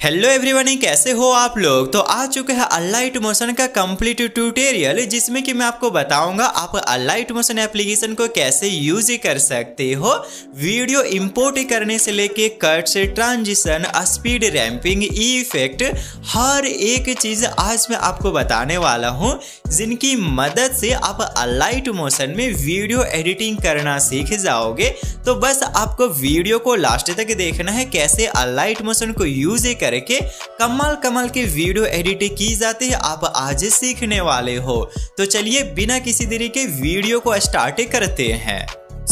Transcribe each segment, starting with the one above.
Hello everyone, कैसे हो आप लोग। तो आ चुके हैं अलाइट मोशन का कंप्लीट ट्यूटोरियल, जिसमें कि मैं आपको बताऊंगा आप अलाइट मोशन एप्लीकेशन को कैसे यूज कर सकते हो। वीडियो इंपोर्ट करने से लेके कट से ट्रांजिशन, स्पीड रैंपिंग, इफेक्ट, हर एक चीज आज मैं आपको बताने वाला हूं, जिनकी मदद से आप अलाइट मोशन में वीडियो एडिटिंग करना सीख जाओगे। तो बस आपको वीडियो को लास्ट तक देखना है, कैसे अलाइट मोशन को यूज करके कमाल के वीडियो एडिट की जाती है, आप आज सीखने वाले हो। तो चलिए बिना किसी देरी के वीडियो को स्टार्ट करते हैं।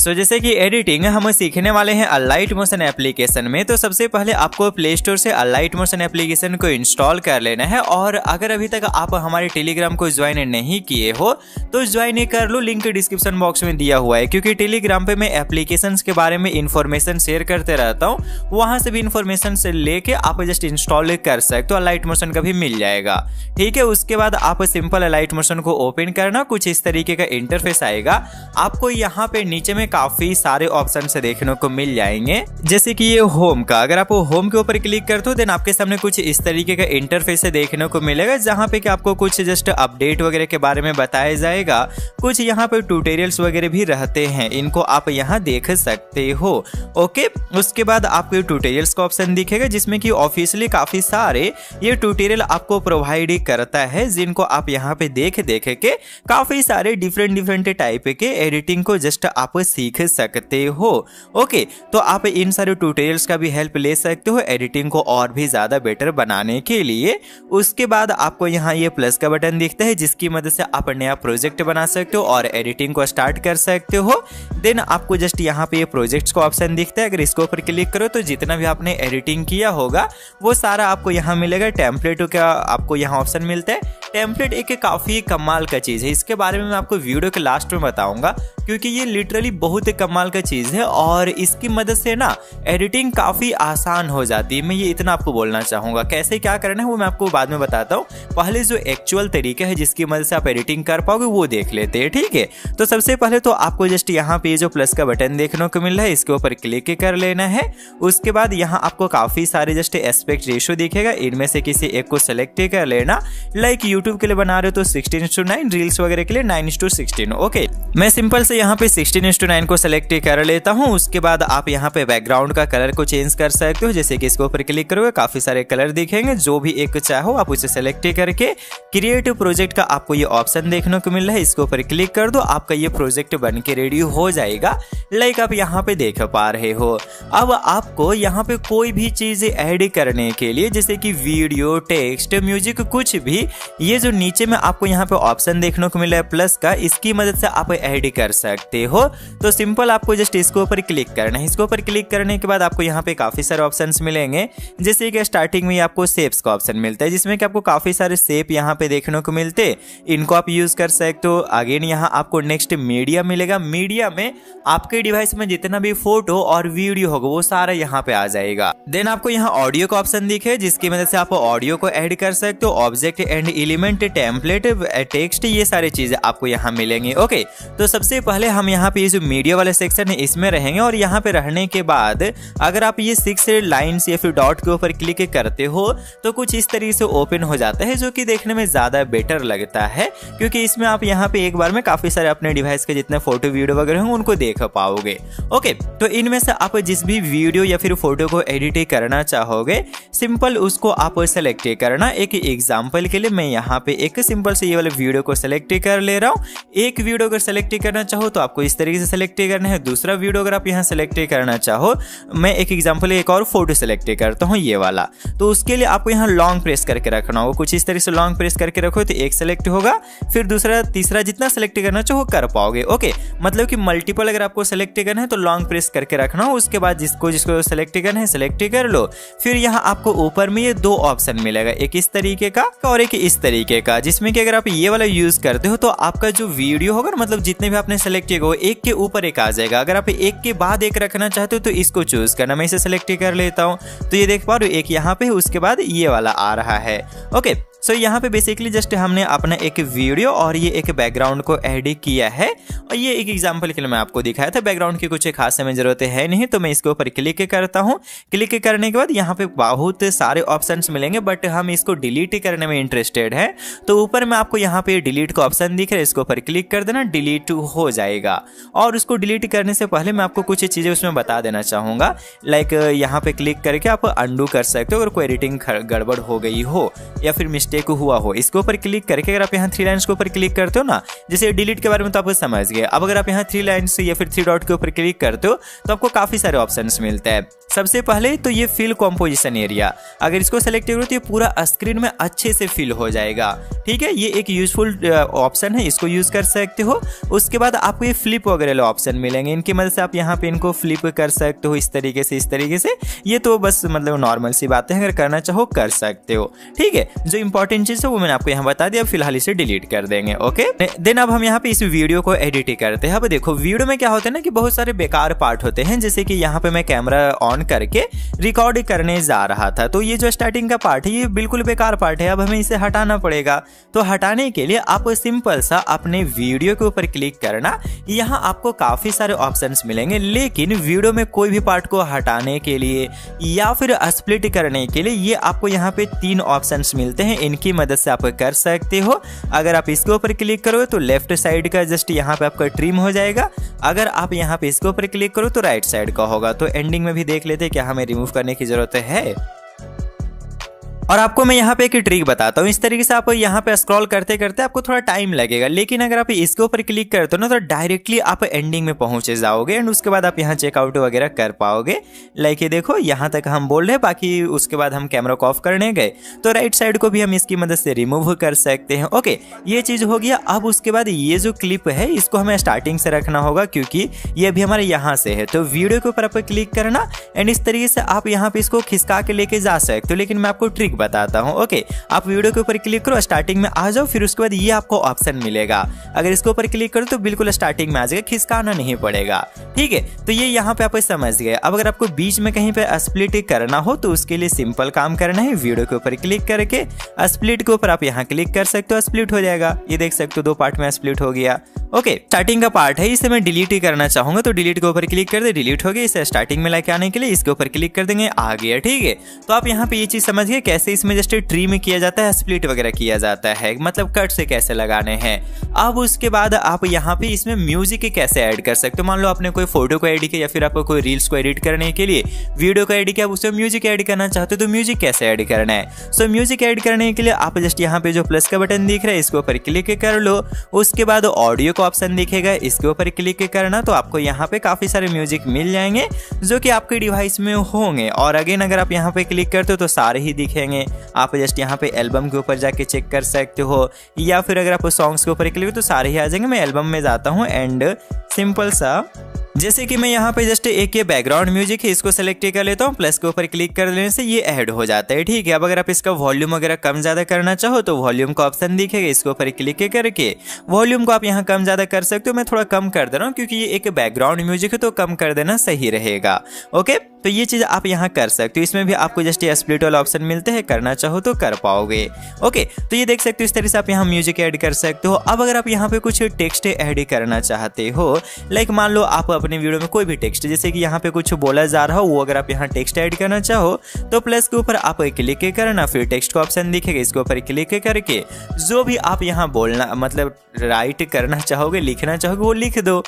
जैसे कि एडिटिंग हम सीखने वाले हैं अलाइट मोशन एप्लीकेशन में, तो सबसे पहले आपको प्ले स्टोर से अलाइट मोशन एप्लीकेशन को इंस्टॉल कर लेना है। और अगर अभी तक आप हमारे टेलीग्राम को ज्वाइन नहीं किए हो तो ज्वाइन कर लो, लिंक डिस्क्रिप्शन बॉक्स में दिया हुआ है। क्योंकि टेलीग्राम पे मैं एप्लीकेशंस के बारे में इंफॉर्मेशन शेयर करते रहता हूँ, वहां से भी इंफॉर्मेशन से लेके आप जस्ट इंस्टॉल कर सकते हो, अलाइट मोशन का भी मिल जाएगा। ठीक है, उसके बाद आप सिंपल अलाइट मोशन को ओपन करना, कुछ इस तरीके का इंटरफेस आएगा। आपको यहाँ पे नीचे में काफी सारे ऑप्शन से देखने को मिल जाएंगे, जैसे कि ये होम का। अगर आप होम के ऊपर क्लिक करते हो देन आपके सामने कुछ इस तरीके का इंटरफेस देखने को मिलेगा, जहां पे कि आपको कुछ जस्ट अपडेट वगैरह के बारे में बताया जाएगा। कुछ यहाँ पे ट्यूटोरियल्स वगैरह भी रहते हैं, इनको आप यहाँ देख सकते हो। ओके, उसके बाद आपको ट्यूटोरियल्स का ऑप्शन दिखेगा, जिसमें कि ऑफिशियली काफी सारे ये ट्यूटोरियल आपको प्रोवाइड करता है, जिनको आप यहाँ पे देख के काफी सारे डिफरेंट टाइप के एडिटिंग को जस्ट आप सीख सकते हो। ओके, तो आप इन सारे ट्यूटोरियल्स का भी हेल्प ले सकते हो एडिटिंग को और भी ज्यादा बेटर बनाने के लिए। उसके बाद आपको यहाँ ये प्लस का बटन दिखता है, जिसकी मदद से आप नया प्रोजेक्ट बना सकते हो और एडिटिंग को स्टार्ट कर सकते हो। देन आपको जस्ट यहाँ पे ये प्रोजेक्ट्स का ऑप्शन दिखता है, अगर इसके ऊपर क्लिक करो तो जितना भी आपने एडिटिंग किया होगा वो सारा आपको यहाँ मिलेगा। टेम्पलेट का आपको यहाँ ऑप्शन मिलता है। टेम्पलेट एक काफी कमाल का चीज है, इसके बारे में मैं आपको वीडियो के लास्ट में बताऊंगा, क्योंकि ये लिटरली बहुत कमाल का चीज है और इसकी मदद से ना एडिटिंग काफी आसान हो जाती है। मैं ये इतना आपको बोलना चाहूंगा, कैसे क्या करना है वो मैं आपको बाद में बताता हूँ। पहले जो एक्चुअल तरीका है जिसकी मदद से आप एडिटिंग कर पाओगे वो देख लेते हैं। ठीक है, तो सबसे पहले तो आपको जस्ट यहाँ पे जो प्लस का बटन देखने को मिल रहा है, इसके ऊपर क्लिक कर लेना है। उसके बाद यहाँ आपको काफी सारे जस्ट एस्पेक्ट रेशियो दिखेगा, इनमें से किसी एक को सिलेक्ट कर लेना। लाइक यूट्यूब के लिए बना रहे हो तो 16:9, रील्स वगैरह के लिए 9:16। ओके, मैं सिंपल से यहाँ पे 16:9 को सिलेक्ट कर लेता हूँ। उसके बाद आप यहाँ पे बैकग्राउंड का कलर को चेंज कर सकते हो, जैसे कि इसके ऊपर क्लिक करोगे काफी सारे कलर दिखेंगे, जो भी एक चाहो आप उसे सिलेक्ट करके क्रिएटिव प्रोजेक्ट का आपको ये ऑप्शन देखने को मिल रहा है, इसके ऊपर क्लिक कर दो, आपका ये प्रोजेक्ट बन के रेडी हो जाएगा। लाइक आप यहाँ पे देख पा रहे हो। अब आपको यहाँ पे कोई भी चीज ऐड करने के लिए, जैसे कि वीडियो, टेक्स्ट, म्यूजिक, कुछ भी, ये जो नीचे में आपको यहाँ पे ऑप्शन देखने को मिला है प्लस का, इसकी मदद से आप ऐड कर सकते हो। तो सिंपल आपको जस्ट इसके ऊपर क्लिक करना है। इसके ऊपर क्लिक करने के बाद आपको यहाँ पे काफी सारे ऑप्शंस मिलेंगे, जैसे कि स्टार्टिंग में आपको शेप्स का ऑप्शन मिलता है, जिसमें कि आपको काफी सारे शेप यहाँ पे देखने को मिलते हैं, इनको आप यूज कर सकते हो। अगेन यहाँ आपको नेक्स्ट मीडिया मिलेगा, मीडिया में आपके डिवाइस में जितना भी फोटो और वीडियो होगा वो सारा यहाँ पे आ जाएगा। देन आपको यहाँ ऑडियो का ऑप्शन दिखे, जिसकी मदद से आप ऑडियो को ऐड कर सकते हो। Object and element, template, text, ये सारी चीजें आपको यहाँ मिलेंगे। ओके, तो सबसे पहले हम यहाँ पे जो मीडिया वाले सेक्शन है इसमें रहेंगे, और यहाँ पे रहने के बाद अगर आप ये 6 लाइन्स या फिर डॉट के ऊपर क्लिक करते हो तो कुछ इस तरीके से ओपन हो जाता है, जो कि देखने में ज्यादा बेटर लगता है, क्योंकि इसमें आप यहाँ पे एक बार में काफी सारे अपने डिवाइस के जितने फोटो वीडियो वगैरह होंगे उनको देख पाओगे। ओके, तो इनमें से आप जिस भी वीडियो या फिर फोटो को एडिट करना चाहोगे, सिंपल उसको आप सेलेक्ट करना। एक एग्जाम्पल के लिए मैं यहाँ पे एक सिंपल से ये वाले वीडियो को सेलेक्ट कर ले रहा हूँ। एक वीडियो अगर सेलेक्ट करना चाहो तो आपको इस तरीके से सेलेक्ट करना है। दूसरा वीडियो अगर आप यहाँ सेलेक्ट करना चाहो, मैं एक एग्जांपल एक और फोटो सेलेक्ट करता हूँ ये वाला, तो उसके लिए आपको यहाँ लॉन्ग प्रेस करके रखना होगा। कुछ इस तरह से लॉन्ग प्रेस करके रखो तो एक सेलेक्ट होगा, फिर दूसरा, तीसरा, जितना सेलेक्ट करना चाहो कर पाओगे। ओके, मतलब कि मल्टीपल अगर आपको सेलेक्ट करना है तो लॉन्ग प्रेस करके रखना हो। उसके बाद जिसको सेलेक्ट करना है सेलेक्ट कर लो। फिर यहाँ आपको ऊपर में ये 2 ऑप्शन मिलेगा, एक इस तरीके का और एक इस तरीके का, जिसमें कि अगर आप ये वाला यूज करते हो तो आपका जो वीडियो होगा, मतलब जितने भी आपने सेलेक्ट किया हो एक के ऊपर एक आ जाएगा। अगर आप एक के बाद एक रखना चाहते हो तो इसको चूज करना। मैं इसे सेलेक्ट कर लेता हूँ, तो ये देख पा रहे हो एक यहाँ पे, उसके बाद ये वाला आ रहा है। ओके, सो यहाँ पे बेसिकली जस्ट हमने अपना एक वीडियो और ये एक बैकग्राउंड को ऐड किया है, और ये एक एग्जांपल के लिए मैं आपको दिखाया था। बैकग्राउंड की कुछ खास समय जरूरत है नहीं, तो मैं इसके ऊपर क्लिक करता हूँ। क्लिक करने के बाद यहाँ पे बहुत सारे ऑप्शंस मिलेंगे, बट हम इसको डिलीट करने में इंटरेस्टेड है, तो ऊपर में आपको यहाँ पे डिलीट का ऑप्शन दिख रहा है, इसके ऊपर क्लिक कर देना, डिलीट हो जाएगा। और उसको डिलीट करने से पहले मैं आपको कुछ चीजें उसमें बता देना चाहूंगा। लाइक यहाँ पे क्लिक करके आप अंडू कर सकते हो अगर कोई एडिटिंग गड़बड़ हो गई हो या फिर मिस्टेक हुआ हो। इसके ऊपर क्लिक करके अगर आप यहाँ 3 लाइन्स के ऊपर क्लिक करते हो ना, जैसे डिलीट के बारे में तो आप समझ गए। अब अगर आप यहाँ 3 लाइन्स या फिर 3 डॉट के ऊपर क्लिक करते हो तो आपको काफी सारे ऑप्शंस मिलते हैं। सबसे पहले तो ये फिल कॉम्पोजिशन एरिया, अगर इसको सेलेक्ट करो तो ये पूरा स्क्रीन में अच्छे से फिल हो जाएगा। ठीक है, ये एक यूजफुल ऑप्शन है, इसको यूज कर सकते हो। उसके बाद आपको ये फ्लिप वगैरह ऑप्शन मिलेंगे, इनकी मदद से आप यहाँ पे इनको फ्लिप कर सकते हो इस तरीके से, इस तरीके से। ये तो बस मतलब नॉर्मल सी बात है, अगर करना चाहो कर सकते हो। ठीक है, जो इंपॉर्टेंट चीज है वो मैंने आपको यहाँ बता दिया, फिलहाल इसे डिलीट कर देंगे। ओके, देन अब हम यहाँ पे इस वीडियो को एडिट करते हैं। अब देखो वीडियो में क्या होता है ना कि बहुत सारे बेकार पार्ट होते हैं, जैसे कि यहाँ पे मैं कैमरा ऑन करके रिकॉर्ड करने जा रहा था, तो ये जो स्टार्टिंग का पार्ट है ये बिल्कुल बेकार पार्ट है, अब हमें इसे हटाना पड़ेगा। तो हटाने के लिए आप सिंपल सा अपने वीडियो के ऊपर क्लिक करना, यहाँ आपको काफी सारे ऑप्शंस मिलेंगे, लेकिन वीडियो में कोई भी पार्ट को हटाने के लिए या फिर स्प्लिट करने के लिए ये आपको यहाँ पे 3 ऑप्शंस मिलते हैं, इनकी मदद से आप कर सकते हो। अगर आप इसके ऊपर क्लिक करोगे तो लेफ्ट साइड का जस्ट यहाँ पे आपका ट्रिम हो जाएगा, अगर आप यहाँ पे इसके ऊपर क्लिक करो तो राइट साइड का होगा। तो एंडिंग में भी देख लेते हैं क्या हमें रिमूव करने की जरूरत है। और आपको मैं यहाँ पे एक ट्रिक बताता हूँ, इस तरीके से आप यहाँ पे स्क्रॉल करते करते आपको थोड़ा टाइम लगेगा, लेकिन अगर आप इसके ऊपर क्लिक करते हो ना तो डायरेक्टली आप एंडिंग में पहुंच जाओगे, एंड उसके बाद आप यहाँ चेकआउट वगैरह कर पाओगे। लाइक ये देखो यहाँ तक हम बोल रहे हैं, बाकी उसके बाद हम कैमरा को ऑफ करने गए तो राइट साइड को भी हम इसकी मदद से रिमूव कर सकते हैं। ओके, ये चीज हो गया। अब उसके बाद ये जो क्लिप है इसको हमें स्टार्टिंग से रखना होगा, क्योंकि ये अभी हमारे यहाँ से है। तो वीडियो के ऊपर आप क्लिक करना, एंड इस तरीके से आप यहाँ पे इसको खिसका के लेके जा सकते हो, लेकिन मैं आपको ट्रिक बताता हूँ। ओके, आप वीडियो के ऊपर क्लिक करो, स्टार्टिंग में आ जाओ, फिर उसके बाद ये आपको ऑप्शन मिलेगा, अगर इसके ऊपर क्लिक करो तो बिल्कुल स्टार्टिंग में आ जाएगा, खिसकाना नहीं पड़ेगा। ठीक है, तो ये यहाँ पे आप समझ गए। अब अगर आपको बीच में कहीं पे स्प्लिट करना हो तो उसके लिए सिंपल काम करना है, वीडियो के ऊपर क्लिक करके स्प्लिट के ऊपर आप यहाँ क्लिक कर सकते हो, स्प्लिट हो जाएगा। ये देख सकते हो 2 पार्ट में स्प्लिट हो गया। ओके, स्टार्टिंग का पार्ट है, इसे मैं डिलीट ही करना चाहूंगा, तो डिलीट के ऊपर क्लिक कर दे, डिलीट हो गया। इसे स्टार्टिंग में लेके आने के लिए इसके ऊपर क्लिक कर देंगे, आ गया। ठीक है, तो आप यहाँ पे ये चीज समझ गए कैसे इसमें जस्ट ट्रिम किया जाता है, स्प्लिट वगैरह किया जाता है, मतलब कट से कैसे लगाने हैं। अब उसके बाद आप यहाँ पे इसमें म्यूजिक कैसे ऐड कर सकते हो। मान लो आपने कोई फोटो को एडिट किया या फिर आपको कोई रील्स को एडिट करने के लिए वीडियो को एडिट किया, उसमें म्यूजिक ऐड करना चाहते हो तो म्यूजिक कैसे ऐड करना है। सो म्यूजिक ऐड करने के लिए आप जस्ट यहाँ पे जो प्लस का बटन दिख रहा है इसके ऊपर क्लिक कर लो, उसके बाद ऑडियो का ऑप्शन दिखेगा, इसके ऊपर क्लिक करना, तो आपको यहाँ पे काफी सारे म्यूजिक मिल जाएंगे जो कि आपके डिवाइस में होंगे। और अगेन अगर आप यहाँ पे क्लिक करते हो तो सारे ही दिखेंगे, आप जस्ट यहाँ पे एल्बम के ऊपर जाके चेक कर सकते हो, या फिर अगर आप सॉन्ग्स के ऊपर क्लिक तो सारे ही आ जाएंगे। मैं एल्बम में जाता हूँ एंड सिंपल सा जैसे कि मैं यहाँ पे जस्ट एक ये बैकग्राउंड म्यूजिक है इसको सेलेक्ट कर लेता हूँ, प्लस के ऊपर क्लिक कर लेने से ये ऐड हो जाता है। ठीक है, अब अगर आप इसका वॉल्यूम वगैरह कम ज्यादा करना चाहो तो वॉल्यूम का ऑप्शन दिखेगा, इसके ऊपर क्लिक करके वॉल्यूम को आप यहाँ कम ज्यादा कर सकते हो। मैं थोड़ा कम कर दे रहा हूँ क्योंकि ये एक बैकग्राउंड म्यूजिक है, तो कम कर देना सही रहेगा। ओके, तो ये चीज आप यहाँ कर सकते हो। इसमें भी आपको जस्ट ये स्प्लिट वाला ऑप्शन मिलते हैं, करना चाहो तो कर पाओगे। ओके, तो ये देख सकते हो इस तरह से आप यहाँ म्यूजिक ऐड कर सकते हो। अब अगर आप यहाँ पे कुछ टेक्स्ट ऐड करना चाहते हो, लाइक मान लो आप अपने वीडियो में कोई भी टेक्स्ट, जैसे कि यहाँ पे कुछ बोला जा रहा हो, वो अगर आप यहाँ टेक्स्ट ऐड करना चाहो तो प्लस के ऊपर आप क्लिक करना, फिर टेक्स्ट का ऑप्शन दिखेगा, इसके ऊपर क्लिक करके जो भी आप यहाँ बोलना मतलब राइट करना चाहोगे, लिखना चाहोगे वो लिख दो।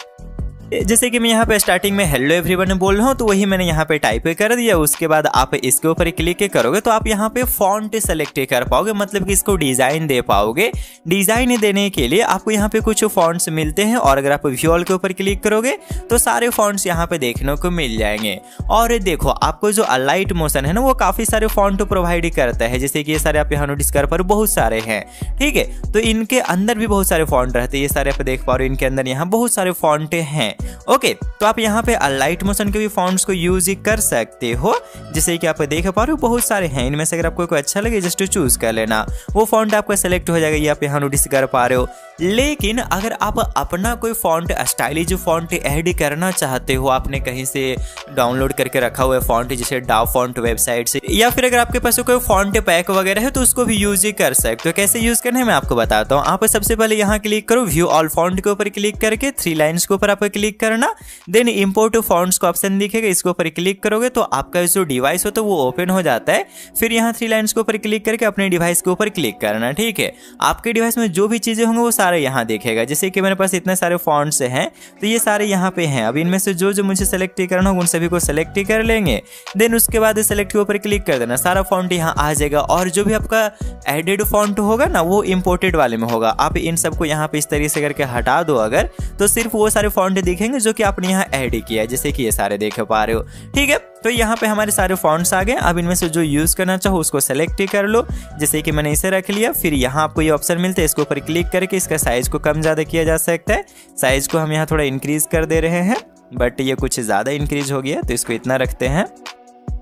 जैसे कि मैं यहाँ पे स्टार्टिंग में हेलो एवरीवन बोल रहा हूँ तो वही मैंने यहाँ पे टाइप कर दिया। उसके बाद आप इसके ऊपर क्लिक करोगे तो आप यहाँ पे फॉन्ट सेलेक्ट कर पाओगे, मतलब कि इसको डिजाइन दे पाओगे। डिजाइन देने के लिए आपको यहाँ पे कुछ फॉन्ट्स मिलते हैं, और अगर आप व्यू ऑल के ऊपर क्लिक करोगे तो सारे फॉन्ट्स यहाँ पे देखने को मिल जाएंगे। और देखो आपको जो अलाइट मोशन है ना वो काफी सारे फॉन्ट प्रोवाइड करता है, जैसे कि ये सारे आप यहाँ नोटिस कर पा रहे हो, बहुत सारे हैं। ठीक है, तो इनके अंदर भी बहुत सारे फॉन्ट रहते हैं, ये सारे आप देख पा रहे हो, इनके अंदर यहाँ बहुत सारे फॉन्ट हैं। ओके, तो आप यहाँ पे अलाइट मोशन के भी फॉन्ट्स को यूज कर सकते हो, जैसे कि आप देख पा रहे हो बहुत सारे हैं। इनमें से अगर आपको कोई अच्छा लगे जस्ट चूज कर लेना, वो फॉन्ट आपका सेलेक्ट हो जाएगा, ये आप यहाँ नोटिस कर पा रहे हो। लेकिन अगर आप अपना कोई फॉन्ट स्टाइलिश फॉन्ट ऐड करना चाहते हो, आपने कहीं से डाउनलोड करके रखा हुआ है फॉन्ट जैसे डाव फॉन्ट वेबसाइट से, या फिर अगर आपके पास कोई फॉन्ट पैक वगैरह है तो उसको भी यूज ही कर सकते हो। कैसे यूज करना है मैं आपको बताता हूँ। आप सबसे पहले यहाँ क्लिक करो, व्यू ऑल फॉन्ट के ऊपर क्लिक करके 3 लाइन्स के ऊपर आप क्लिक करना, देन इंपोर्ट फॉन्ट्स का ऑप्शन दिखेगा, इसके ऊपर क्लिक करोगे तो आपका जो डिवाइस हो तो वो ओपन हो जाता है। फिर यहाँ 3 लाइन्स के ऊपर क्लिक करके अपने डिवाइस के ऊपर क्लिक करना, ठीक है। आपके डिवाइस में जो भी चीजें होंगे वो सारे यहाँ देखेगा। जैसे कि मेरे पास इतने सारे फॉन्ट्स हैं तो ये सारे यहाँ पे हैं। अब इनमें से जो जो मुझे सेलेक्ट करना होगा उन सभी को सेलेक्ट कर लेंगे, देन उसके बाद सेलेक्ट के ऊपर क्लिक कर देना, सारा फॉन्ट यहाँ आ जाएगा। और जो भी आपका एडेड फॉन्ट होगा ना वो इंपोर्टेड वाले में होगा। आप इन सबको यहाँ पे इस तरीके से करके हटा दो अगर, तो सिर्फ वो सारे फॉन्ट दिखेंगे जो कि आपने यहाँ ऐड किया है, जैसे कि ये सारे देख पा रहे हो, ठीक है। तो यहाँ पे हमारे सारे फॉन्ट्स आ गए। अब इनमें से जो यूज करना चाहो उसको सेलेक्ट कर लो, जैसे कि मैंने इसे रख लिया। फिर यहाँ आपको ये ऑप्शन मिलता है, इसके ऊपर क्लिक करके इसका साइज को कम ज्यादा किया जा सकता है। साइज को हम यहाँ थोड़ा इंक्रीज कर दे रहे हैं, बट ये कुछ ज्यादा इंक्रीज हो गया तो इसको इतना रखते हैं।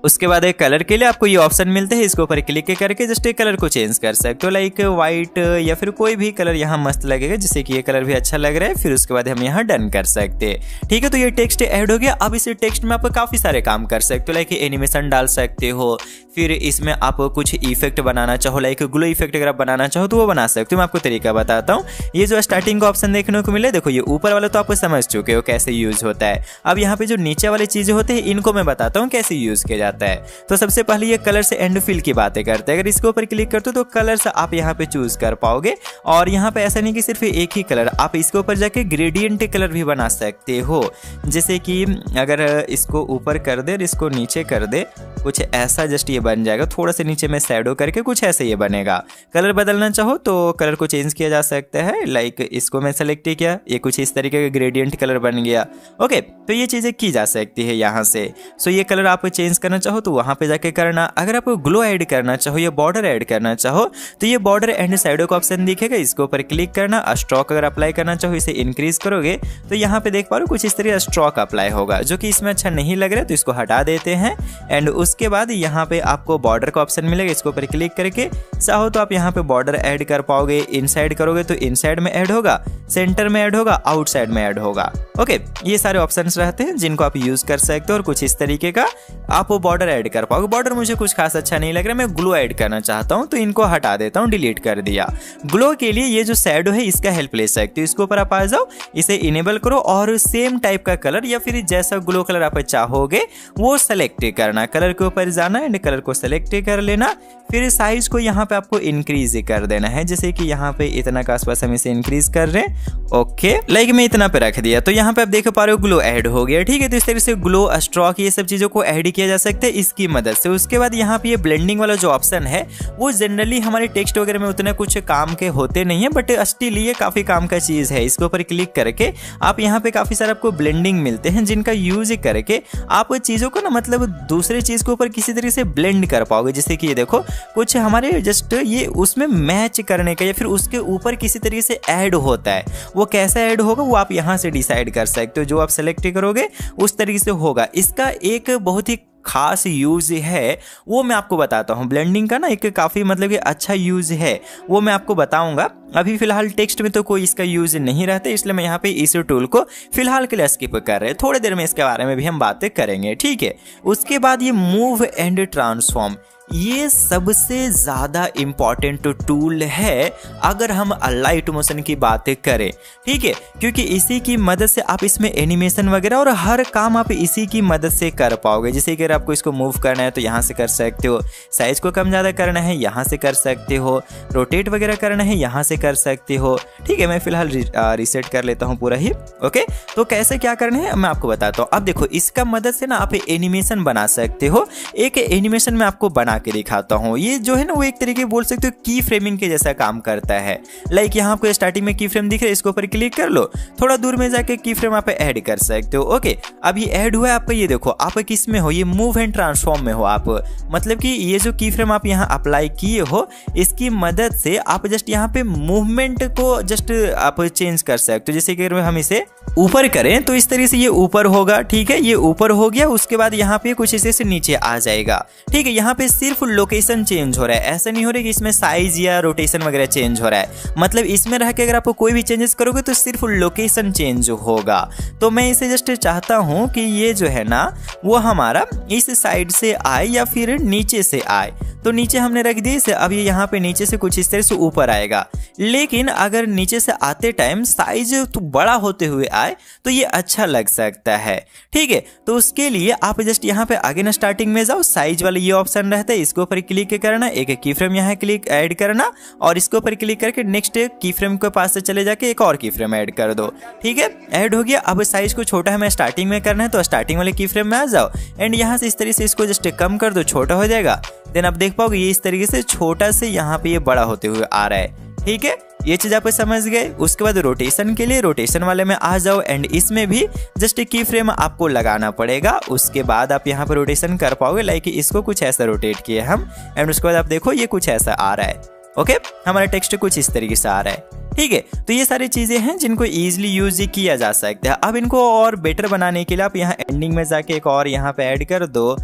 उसके बाद एक कलर के लिए आपको ये ऑप्शन मिलते हैं, इसके ऊपर क्लिक करके जस्ट एक कलर को चेंज कर सकते हो, लाइक व्हाइट या फिर कोई भी कलर यहाँ मस्त लगेगा, जैसे कि ये कलर भी अच्छा लग रहा है। फिर उसके बाद हम यहाँ डन कर सकते हैं, ठीक है। तो ये टेक्स्ट ऐड हो गया। अब इस टेक्स्ट में आप काफी सारे काम कर सकते हो, लाइक एनिमेशन डाल सकते हो, फिर इसमें आप कुछ इफेक्ट बनाना चाहो, लाइक ग्लो इफेक्ट अगर आप बनाना चाहो तो वो बना सकते हो। मैं आपको तरीका बताता हूँ। ये जो स्टार्टिंग का ऑप्शन देखने को मिले, देखो ये ऊपर वाला तो आप समझ चुके हो कैसे यूज होता है। अब यहाँ पे जो नीचे वाली चीजें होती है इनको मैं बताता हूँ कैसे यूज किया जाता है। तो सबसे पहले ये कलर से एंड फिल की बातें करते हैं। अगर इसके ऊपर क्लिक करते हो तो कलर्स आप यहाँ पे चूज कर पाओगे। और यहाँ पे ऐसा नहीं कि सिर्फ एक ही कलर, आप इसके ऊपर जाके ग्रेडियंट कलर भी बना सकते हो। जैसे कि अगर इसको ऊपर कर दे और इसको नीचे कर दे, कुछ ऐसा जस्ट ये बन जाएगा। थोड़ा सा नीचे में शैडो करके कुछ ऐसे ये बनेगा। कलर बदलना चाहो तो कलर को चेंज किया जा सकता है, लाइक इसको मैं सेलेक्ट किया, ये कुछ इस तरीके का ग्रेडियंट कलर बन गया। ओके, तो ये चीजें की जा सकती है यहाँ से। सो ये कलर आप चेंज करना चाहो तो वहां पे जाके करना। अगर आप ग्लो ऐड करना चाहो या बॉर्डर ऐड करना चाहो तो ये बॉर्डर एंड शैडो का ऑप्शन दिखेगा, इसके ऊपर क्लिक करना। स्ट्रोक अगर अप्लाई करना चाहो, इसे इंक्रीज करोगे तो यहाँ पे देख पा रहे हो कुछ इस तरह स्ट्रोक अप्लाई होगा, जो कि इसमें अच्छा नहीं लग रहा है तो इसको हटा देते हैं। एंड उसके बाद यहाँ पे आपको बॉर्डर का ऑप्शन मिलेगा, इसके ऊपर क्लिक करके चाहो तो आप यहाँ पे बॉर्डर ऐड कर पाओगे। इनसाइड करोगे तो इनसाइड में ऐड होगा, सेंटर में ऐड होगा, आउटसाइड में ऐड होगा। ओके, ये सारे ऑप्शंस रहते हैं जिनको आप यूज कर सकते हो। और कुछ इस तरीके का आप वो बॉर्डर ऐड कर पाओगे। बॉर्डर मुझे कुछ खास अच्छा नहीं लग रहा, मैं ग्लो ऐड करना चाहता हूँ तो इनको हटा देता हूँ, डिलीट कर दिया। ग्लो के लिए ये जो शैडो है इसका हेल्प ले सकते हो। इसके ऊपर आप आ जाओ, इसे इनेबल करो और सेम टाइप का कलर या फिर जैसा ग्लो कलर आप चाहोगे वो सेलेक्ट करना। कलर के ऊपर जाना एंड कलर को सेलेक्ट कर लेना। फिर साइज को यहाँ पे आपको इंक्रीज कर देना है, जैसे कि यहाँ पे इतना के आसपास हम इसे इंक्रीज कर रहे हैं। ओके, लाइक मैं इतना पे रख दिया। तो यहाँ पे आप देख पा रहे हो ग्लो ऐड हो गया, ठीक है। तो इस तरह से ग्लो, स्ट्रोक, ये सब चीजों को ऐड किया जा सकता है इसकी मदद से। उसके बाद यहाँ पे ये ब्लेंडिंग वाला जो ऑप्शन है वो जनरली हमारे टेक्स्ट वगैरह में उतने कुछ काम के होते नहीं है, बट स्टिल ये काफी काम का चीज है। इसके ऊपर क्लिक करके आप यहाँ पे काफी सारे आपको ब्लेंडिंग मिलते हैं, जिनका यूज करके आप चीजों को ना मतलब दूसरे चीज के ऊपर किसी तरीके से ब्लेंड कर पाओगे। जैसे कि ये देखो कुछ हमारे जस्ट ये उसमें मैच करने का या फिर उसके ऊपर किसी तरीके से ऐड होता है, वो कैसा ऐड होगा वो आप यहाँ से डिसाइड कर सकते हो। जो आप सेलेक्ट करोगे उस तरीके से होगा। इसका एक बहुत ही खास यूज है वो मैं आपको बताता हूँ। ब्लेंडिंग का ना एक काफ़ी मतलब कि अच्छा यूज है, वो मैं आपको बताऊंगा। अभी फिलहाल टेक्स्ट में तो कोई इसका यूज नहीं रहता, इसलिए मैं यहाँ पे इस टूल को फिलहाल के लिए स्किप कर रहे हैं। थोड़ी देर में इसके बारे में भी हम बातें करेंगे, ठीक है। उसके बाद ये मूव एंड ट्रांसफॉर्म, ये सबसे ज़्यादा इम्पॉर्टेंट टूल है अगर हम लाइट मोशन की बातें करें, ठीक है। क्योंकि इसी की मदद से आप इसमें एनिमेशन वगैरह और हर काम आप इसी की मदद से कर पाओगे। जैसे कि अगर आपको इसको मूव करना है तो यहाँ से कर सकते हो, साइज को कम ज़्यादा करना है यहाँ से कर सकते हो, रोटेट वगैरह करना है यहाँ से कर सकते हो, ठीक है। मैं फिलहाल रिसेट कर लेता हूँ पूरा ही। ओके, तो कैसे क्या करना है मैं आपको बताता हूँ। अब देखो इसका मदद से ना आप एनिमेशन बना सकते हो। एक एनिमेशन में आपको बना के दिखाता हूँ। ये जो है ना वो एक तरीके बोल सकते हो की फ्रेमिंग के जैसा काम करता है। लाइक यहाँ आपको स्टार्टिंग में की फ्रेम दिख रहा है, इसके ऊपर क्लिक कर लो, थोड़ा दूर में जाके की फ्रेम आप ऐड कर सकते हो। ओके, अब ये ऐड हुआ है आपका, ये देखो आप किस में हो, ये मूव एंड ट्रांसफॉर्म में हो आप। मतलब कि ये जो की फ्रेम आप यहाँ अप्लाई किए हो इसकी मदद से आप जस्ट यहाँ पे मूवमेंट को जस्ट आप चेंज कर सकते हो। जैसे कि अगर हम इसे ऊपर करें तो इस तरीके से ये ऊपर होगा, ठीक है, ये ऊपर हो गया। उसके बाद यहाँ पे कुछ इसे से नीचे आ जाएगा, ठीक है। यहाँ पे सिर्फ लोकेशन चेंज हो रहा है, ऐसा नहीं हो रहा है कि इसमें साइज या रोटेशन वगैरह चेंज हो रहा है। मतलब इसमें रह के अगर आप कोई भी चेंजेस करोगे तो सिर्फ लोकेशन चेंज होगा। तो मैं इसे जस्ट चाहता हूँ कि ये जो है ना वो हमारा इस साइड से आए या फिर नीचे से आए। तो नीचे हमने रख दिया इसे, अब ये यहाँ पे नीचे से कुछ इस तरह से ऊपर आएगा। लेकिन अगर नीचे से आते टाइम साइज तो बड़ा होते हुए आए तो ये अच्छा लग सकता है। ठीक है, तो उसके लिए आप जस्ट यहाँ पे आगे ना स्टार्टिंग में जाओ, साइज वाला ये ऑप्शन रहता है, इसके ऊपर क्लिक करना, एक की फ्रेम यहाँ क्लिक ऐड करना और इसके ऊपर क्लिक करके नेक्स्ट की फ्रेम के पास से चले जाके एक और की फ्रेम ऐड कर दो। ठीक है, ऐड हो गया। अब साइज को छोटा हमें स्टार्टिंग में करना है तो स्टार्टिंग वाले की फ्रेम में आ जाओ एंड यहाँ से इस तरीके से इसको जस्ट कम कर दो, छोटा हो जाएगा। देन आप देख पाओगे ये इस तरीके से छोटा से यहाँ पे ये बड़ा होते हुए आ रहा है। ठीक है, ये चीज आप समझ गए। उसके बाद रोटेशन के लिए रोटेशन वाले में आ जाओ एंड इसमें भी जस्ट की फ्रेम आपको लगाना पड़ेगा। उसके बाद आप यहाँ पर रोटेशन कर पाओगे, लाइक इसको कुछ ऐसा रोटेट किए हम एंड उसके बाद आप देखो ये कुछ ऐसा आ रहा है। ओके, हमारा टेक्स्ट कुछ इस तरीके से आ रहा है। ठीक है, तो ये सारी चीजें हैं जिनको इजीली यूज किया जा सकता है। अब इनको और बेटर बनाने के लिए आप यहाँ एंडिंग में जाके एक और यहाँ पे ऐड कर दो।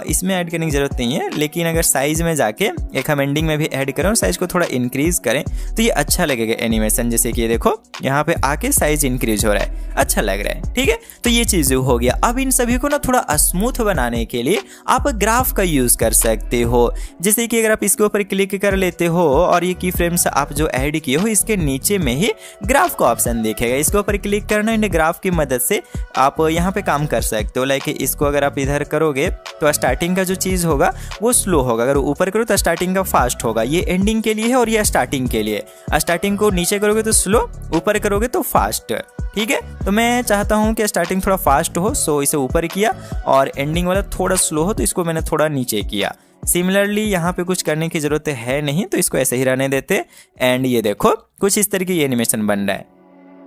इसमें ऐड करने की जरूरत नहीं है, लेकिन अगर साइज में जाके एक हम एंडिंग में भी ऐड करें और साइज को थोड़ा इंक्रीज करें तो ये अच्छा लगेगा एनिमेशन। जैसे कि ये देखो यहाँ पे आके साइज इंक्रीज हो रहा है, अच्छा लग रहा है। ठीक है, तो ये चीज हो गया। अब इन सभी को ना थोड़ा स्मूथ बनाने के लिए आप ग्राफ का यूज कर सकते हो। जैसे कि अगर आप इसके ऊपर क्लिक कर लेते हो और ये की फ्रेम्स आप जो ऐड किए हो इसके नीचे में ही ग्राफ का ऑप्शन दिखेगा, इसके ऊपर क्लिक करना एंड ग्राफ की मदद से आप यहाँ पे काम कर सकते हो। लाइक इसको अगर आप इधर करोगे तो स्टार्टिंग का जो चीज होगा वो स्लो होगा, अगर ऊपर करो तो स्टार्टिंग का फास्ट होगा। ये एंडिंग के लिए है और ये स्टार्टिंग के लिए। स्टार्टिंग को नीचे करोगे तो स्लो, ऊपर करोगे तो फास्ट। ठीक है, तो मैं चाहता हूँ कि स्टार्टिंग थोड़ा फास्ट हो, सो इसे ऊपर किया और एंडिंग वाला थोड़ा स्लो हो तो इसको मैंने थोड़ा नीचे किया। सिमिलरली यहाँ पे कुछ करने की जरूरत है नहीं तो इसको ऐसे ही रहने देते एंड ये देखो कुछ इस तरीके की एनिमेशन बन रहा है।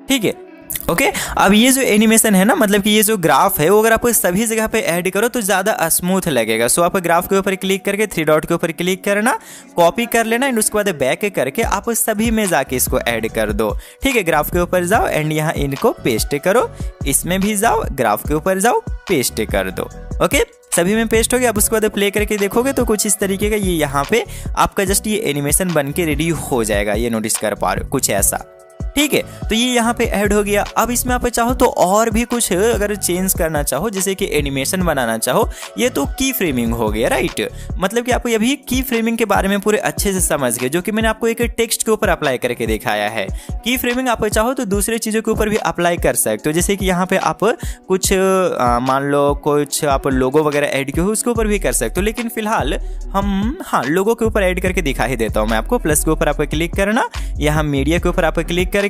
ठीक है, ओके। अब ये जो एनिमेशन है ना, मतलब कि ये जो ग्राफ है वो अगर आप सभी जगह पे ऐड करो तो ज़्यादा स्मूथ लगेगा। सो आप ग्राफ के ऊपर क्लिक करके थ्री डॉट के ऊपर क्लिक करना, कॉपी कर लेना एंड उसके बाद बैक करके आप सभी में जाके इसको ऐड कर दो। ठीक है, ग्राफ के ऊपर जाओ एंड यहाँ इनको पेस्ट करो, इसमें भी जाओ, ग्राफ के ऊपर जाओ, पेस्ट कर दो। ओके, सभी में पेस्ट हो गया। अब उसके बाद प्ले करके देखोगे तो कुछ इस तरीके का ये यहाँ पे आपका जस्ट ये एनिमेशन बन के रेडी हो जाएगा। ये नोटिस कर पा रहे हो कुछ ऐसा। ठीक है, तो ये यहाँ पे ऐड हो गया। अब इसमें आप चाहो तो और भी कुछ अगर चेंज करना चाहो, जैसे कि एनिमेशन बनाना चाहो, ये तो की फ्रेमिंग हो गया, राइट। मतलब कि आपको अभी की फ्रेमिंग के बारे में पूरे अच्छे से समझ गए, जो कि मैंने आपको एक टेक्स्ट के ऊपर अप्लाई करके दिखाया है। की फ्रेमिंग आप चाहो तो दूसरे चीज़ों के ऊपर भी अप्लाई कर सकते हो। जैसे कि यहाँ पे आप कुछ मान लो कुछ आप लोगो वगैरह ऐड किए हो उसके ऊपर भी कर सकते हो, लेकिन फिलहाल हम लोगो के ऊपर ऐड करके दिखा ही देता हूँ मैं आपको। प्लस के ऊपर आप क्लिक करना, यहाँ मीडिया के ऊपर आप क्लिक करके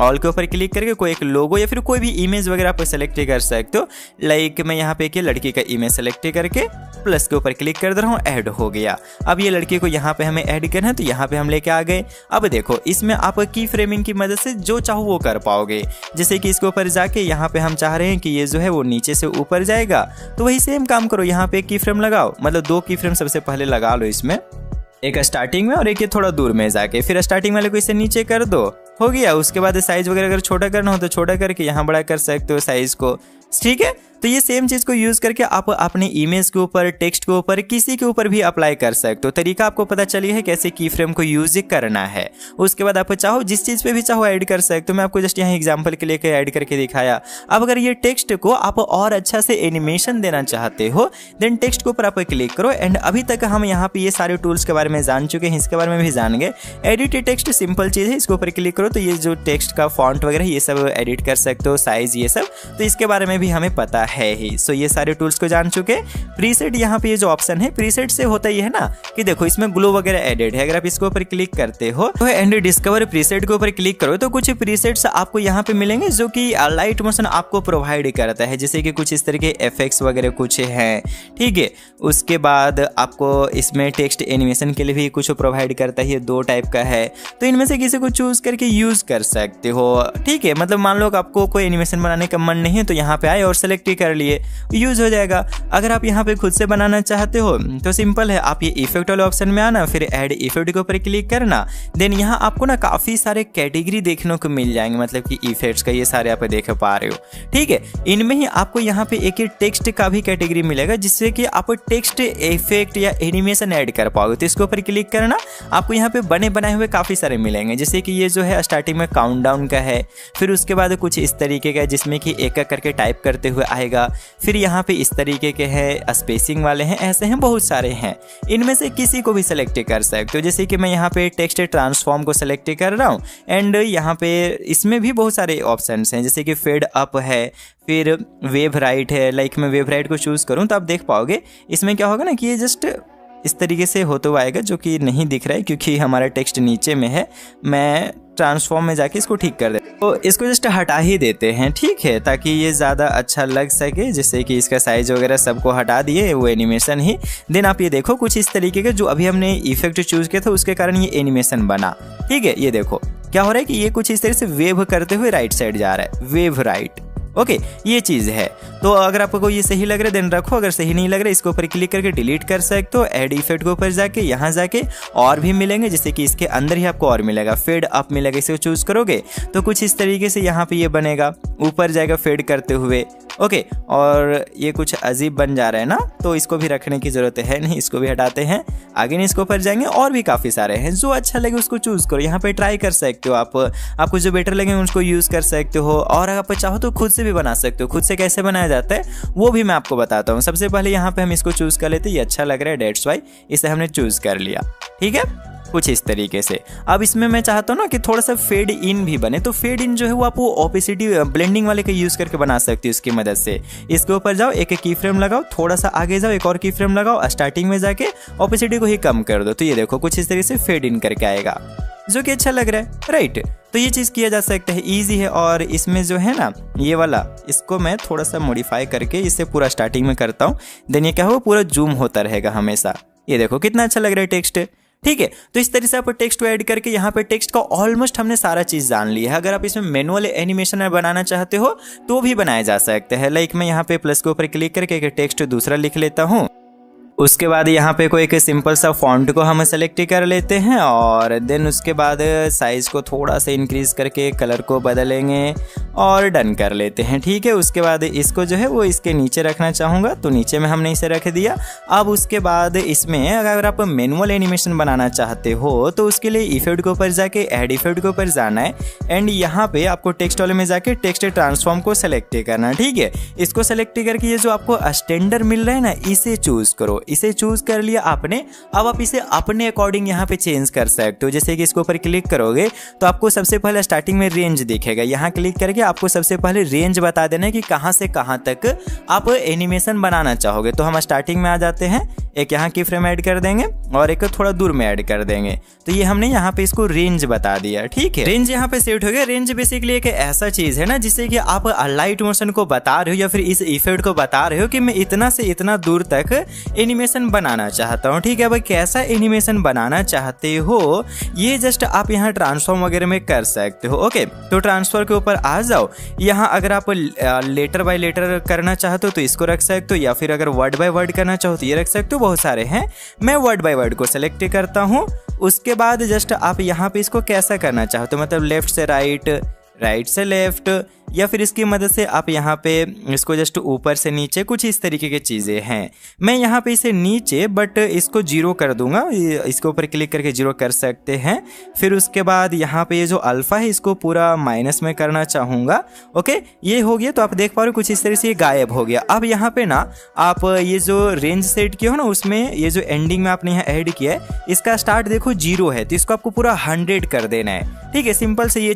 ऑल के ऊपर क्लिक करके कोई एक लोगो या फिर कोई भी इमेज वगैरह आप सेलेक्ट कर सकते हो। लाइक मैं यहाँ पे लड़की का इमेज सेलेक्ट करके प्लस के ऊपर क्लिक कर दे रहा हूँ, ऐड हो गया। अब ये लड़की को यहाँ पे हमें ऐड करना है तो यहाँ पे हम लेके आ गए। अब देखो इसमें आप की फ्रेमिंग की मदद से जो चाहो वो कर पाओगे। जैसे कि इसके ऊपर जाके यहाँ पे हम चाह रहे हैं कि ये जो है वो नीचे से ऊपर जाएगा, तो वही सेम काम करो, यहाँ पे की फ्रेम लगाओ, मतलब दो की फ्रेम सबसे पहले लगा लो इसमें, एक स्टार्टिंग में और एक थोड़ा दूर में जाके, फिर स्टार्टिंग वाले को इसे नीचे कर दो, हो गया। उसके बाद साइज वगैरह अगर छोटा करना हो तो छोटा करके यहाँ बड़ा कर सकते हो साइज को। ठीक है, तो ये सेम चीज़ को यूज़ करके आप अपने इमेज के ऊपर, टेक्स्ट के ऊपर, किसी के ऊपर भी अप्लाई कर सकते हो। तरीका आपको पता चली है कैसे की फ्रेम को यूज करना है। उसके बाद आप चाहो जिस चीज़ पे भी चाहो ऐड कर सकते हो। मैं आपको जस्ट यहाँ एग्जांपल के लिए ऐड करके दिखाया। अब अगर ये टेक्स्ट को आप और अच्छा से एनिमेशन देना चाहते हो देन टेक्स्ट के ऊपर आप क्लिक करो एंड अभी तक हम यहाँ पे ये सारे टूल्स के बारे में जान चुके हैं, इसके बारे में भी जान गए। एडिट टेक्स्ट सिंपल चीज़ है, इसके ऊपर क्लिक करो तो ये जो टेक्स्ट का फॉन्ट वगैरह ये सब एडिट कर सकते हो, साइज ये सब, तो इसके बारे में भी हमें पता है ही। सो ये सारे टूल्स को जान चुके। प्रीसेट यहाँ पे ये जो ऑप्शन है, प्रीसेट से होता ही है ना कि देखो इसमें ग्लो वगैरह एडेड है। अगर आप इसके ऊपर क्लिक करते हो तो एंड डिस्कवर प्रीसेट के ऊपर क्लिक करो तो कुछ प्रीसेट्स आपको यहाँ पे मिलेंगे जो कि लाइट मोशन आपको प्रोवाइड करता है। जैसे कि कुछ इस तरह के इफेक्ट्स वगैरह कुछ हैं, ठीक है। उसके बाद आपको इसमें टेक्स्ट एनिमेशन के लिए भी कुछ प्रोवाइड करता है, ये दो टाइप का है, तो इनमें से किसी को चूज करके यूज कर सकते हो। ठीक है, मतलब मान लो आपको कोई एनिमेशन बनाने का मन नहीं है तो यहाँ पे आए और सेलेक्ट कर लिए, यूज हो जाएगा। अगर आप यहाँ पे खुद से बनाना चाहते हो तो सिंपल है, आप ये इफेक्ट वाले ऑप्शन में आना, फिर ऐड इफेक्ट के ऊपर क्लिक करना। देन यहाँ आपको ना काफी सारे कैटेगरी देखने को मिल जाएंगे, मतलब कि इफेक्ट्स का ये सारे आप देख पा रहे हो, ठीक है। इनमें ही आपको यहाँ पे एक टेक्स्ट का भी कैटेगरी मिलेगा, जिससे कि आप टेक्स्ट इफेक्ट या एनिमेशन ऐड कर पाओगे। तो इसके ऊपर क्लिक करना, आपको यहाँ पे बने बनाए हुए काफी सारे मिलेंगे, जैसे कि ये जो है स्टार्टिंग में काउंटडाउन का है, फिर उसके बाद कुछ इस तरीके का जिसमें कि एक एक करके टाइप करते हुए आएगा, फिर यहाँ पे इस तरीके के है, स्पेसिंग वाले हैं, ऐसे हैं बहुत सारे हैं। इनमें से किसी को भी सेलेक्ट कर सकते हो, जैसे कि मैं यहाँ पे टेक्स्ट ट्रांसफॉर्म को सेलेक्ट कर रहा हूँ। एंड यहाँ पे इसमें भी बहुत सारे ऑप्शंस हैं, जैसे कि फेड अप है, फिर वेव राइट है। लाइक मैं वेव राइट को चूज़ करूँ तो आप देख पाओगे इसमें क्या होगा ना कि ये जस्ट इस तरीके से होते हुए आएगा, जो कि नहीं दिख रहा है क्योंकि हमारा टेक्स्ट नीचे में है। मैं ट्रांसफॉर्म में जाके इसको ठीक कर दे, तो इसको जस्ट हटा ही देते हैं, ठीक है, ताकि ये ज़्यादा अच्छा लग सके। जैसे कि इसका साइज वगैरह सबको हटा दिए, वो एनिमेशन ही। देन आप ये देखो कुछ इस तरीके के, जो अभी हमने इफेक्ट चूज़ किया था उसके कारण ये एनिमेशन बना, ठीक है। ये देखो क्या हो रहा है कि ये कुछ इस तरह से वेव करते हुए राइट साइड जा रहा है, वेव राइट, ओके, ये चीज़ है। तो अगर आपको ये सही लग रहा है देन रखो, अगर सही नहीं लग रहा है इसके ऊपर क्लिक करके डिलीट कर सकते हो। ऐड इफेक्ट के ऊपर जाके यहाँ जाके और भी मिलेंगे, जैसे कि इसके अंदर ही आपको और मिलेगा, फेड अप मिलेगा, इसे चूज करोगे तो कुछ इस तरीके से यहाँ पे ये बनेगा, ऊपर जाएगा फेड करते हुए, ओके। और ये कुछ अजीब बन जा रहा है ना, तो इसको भी रखने की जरूरत है नहीं, इसको भी हटाते हैं। आगे नहीं इसके ऊपर जाएंगे, और भी काफ़ी सारे हैं, जो अच्छा लगे उसको चूज़ करो। यहाँ पे ट्राई कर सकते हो आप, आपको जो बेटर लगे उसको यूज़ कर सकते हो। और अगर आप चाहो तो खुद से भी बना सकते हो। खुद से कैसे बनाया जाता है वो भी मैं आपको बताता हूँ। सबसे पहले यहाँ पे हम इसको चूज़ कर लेते हैं, ये अच्छा लग रहा है, डेट्स वाई इसे हमने चूज़ कर लिया, ठीक है, कुछ इस तरीके से। अब इसमें मैं चाहता हूँ ना कि थोड़ा सा फेड इन भी बने, तो फेड इन जो है वो आप वो ओपेसिटी ब्लेंडिंग वाले का यूज़ करके बना सकते हो। इसकी मदद से इसके ऊपर जाओ, एक की फ्रेम लगाओ, थोड़ा सा आगे जाओ, एक और की फ्रेम लगाओ, स्टार्टिंग में जाके ओपेसिटी को ही कम कर दो, तो ये देखो कुछ इस तरीके से फेड इन करके आएगा, जो कि अच्छा लग रहा है, राइट। तो ये चीज़ किया जा सकता है, ईजी है। और इसमें जो है ना ये वाला, इसको मैं थोड़ा सा मॉडिफाई करके इसे पूरा स्टार्टिंग में करता हूँ, देन ये क्या हो पूरा जूम होता रहेगा हमेशा। ये देखो कितना अच्छा लग रहा है टेक्स्ट, ठीक है। तो इस तरह से आप टेक्स्ट को ऐड करके यहाँ पे टेक्स्ट का ऑलमोस्ट हमने सारा चीज़ जान लिया है। अगर आप इसमें मैनुअल एनिमेशन बनाना चाहते हो तो भी बनाया जा सकता है। लाइक मैं यहाँ पे प्लस के ऊपर क्लिक करके एक टेक्स्ट दूसरा लिख लेता हूँ, उसके बाद यहाँ पे कोई एक सिंपल सा फॉन्ट को हम सेलेक्ट कर लेते हैं, और देन उसके बाद साइज़ को थोड़ा सा इंक्रीज करके कलर को बदलेंगे और डन कर लेते हैं, ठीक है। उसके बाद इसको जो है वो इसके नीचे रखना चाहूँगा, तो नीचे में हमने इसे रख दिया। अब उसके बाद इसमें अगर आप मैनुअल एनिमेशन बनाना चाहते हो तो उसके लिए इफेक्ट के ऊपर जाके ऐड इफेक्ट के ऊपर जाना है, एंड यहाँ पे आपको टेक्स्ट वाले में जाके टेक्स्ट ट्रांसफॉर्म को सेलेक्ट करना है, ठीक है। इसको सेलेक्ट करके ये जो आपको स्टैंडर्ड मिल रहा है ना, इसे चूज करो। इसे चूज कर लिया आपने, अब आप इसे अपने अकॉर्डिंग यहाँ पे चेंज कर सकते हो। जैसे कि इसके ऊपर क्लिक करोगे तो आपको सबसे पहले स्टार्टिंग में रेंज दिखेगा, यहाँ क्लिक करके आपको सबसे पहले रेंज बता देना है कि कहाँ से कहाँ तक आप एनिमेशन बनाना चाहोगे। तो हम स्टार्टिंग में आ जाते हैं, एक यहाँ की फ्रेम ऐड कर देंगे और एक थोड़ा दूर में ऐड कर देंगे, तो ये हमने यहाँ पे इसको रेंज बता दिया, ठीक है। रेंज यहाँ पे सेट हो गया। रेंज बेसिकली एक ऐसा चीज है ना जिससे कि आप लाइट मोशन को बता रहे हो या फिर इस इफेक्ट को बता रहे हो कि मैं इतना से इतना दूर तक एनिमेशन बनाना चाहता हूँ, ठीक है। भाई कैसा एनिमेशन बनाना चाहते हो ये जस्ट आप यहाँ ट्रांसफॉर्म वगैरह में कर सकते हो, ओके। तो ट्रांसफर के ऊपर आ जाओ। यहाँ अगर आप लेटर बाय लेटर करना चाहते हो तो इसको रख सकते हो, या फिर अगर वर्ड बाय वर्ड करना चाहो तो ये रख सकते हो, बहुत सारे हैं। मैं वर्ड बाय वर्ड को सेलेक्ट करता हूँ। उसके बाद जस्ट आप यहाँ पे इसको कैसा करना चाहते हो, मतलब लेफ्ट से राइट, राइट से लेफ्ट, या फिर इसकी मदद से आप यहाँ पे इसको जस्ट ऊपर से नीचे, कुछ इस तरीके की चीज़ें हैं। मैं यहाँ पे इसे नीचे बट इसको 0 कर दूंगा, इसके ऊपर क्लिक करके 0 कर सकते हैं। फिर उसके बाद यहाँ पे ये जो अल्फा है इसको पूरा माइनस में करना चाहूँगा, ओके। ये हो गया, तो आप देख पा रहे हो कुछ इस तरह से ये गायब हो गया। अब यहाँ पे ना आप ये जो रेंज सेट किया हो ना, उसमें ये जो एंडिंग में आपने यहाँ ऐड किया है, इसका स्टार्ट देखो 0 है, तो इसको आपको पूरा 100 कर देना है, ठीक है। सिंपल से ये